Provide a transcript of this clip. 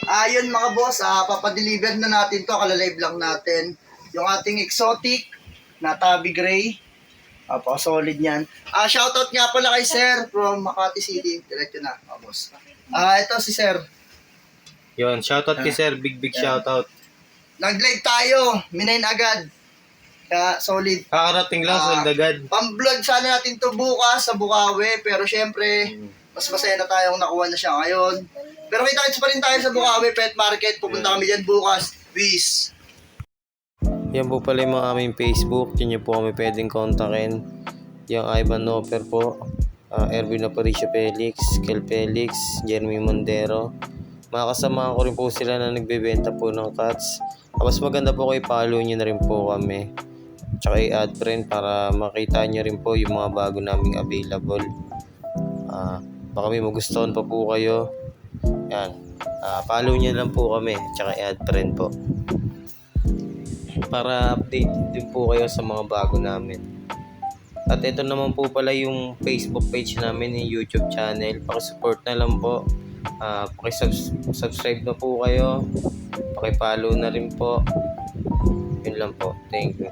Ayun mga boss, papadeliver na natin to, kalalive lang natin. Yung ating exotic na Tabi Gray. Solid yan. Shoutout nga pala kay Sir from Makati City. Diretso na, mga boss. Ito si Sir. Yun, shoutout kay Sir. Big shoutout. Nag-live tayo, minain agad. Kaya solid. Kakarating lang, sold agad. Pang-vlog sana natin to bukas sa Bukawi. Pero syempre, mas masaya na tayong nakuha na siya ngayon. Pero kita-kits pa rin tayo sa Bukawi Pet Market. Pupunta kami dyan bukas. Peace. Yan po pala yung mga aming Facebook. Yun nyo po kami pwedeng kontakin. Yung Ivan Noper po. Erwin Aparicio Felix. Kel Felix. Jeremy Mondero. Mga kasama ko rin po sila na nagbebenta po ng cats. Mas maganda po kayo follow nyo na rin po kami. Tsaka i-add friend para makita nyo rin po yung mga bago naming available. Baka may magustuhan pa po kayo. Yan. Follow nyo lang po kami. Tsaka i-add friend po. Para update din po kayo sa mga bago namin. At ito naman po pala yung Facebook page namin, yung YouTube channel. Pakisupport na lang po. Pakisubscribe na po kayo. Pakipollow na rin po. Yun lang po. Thank you.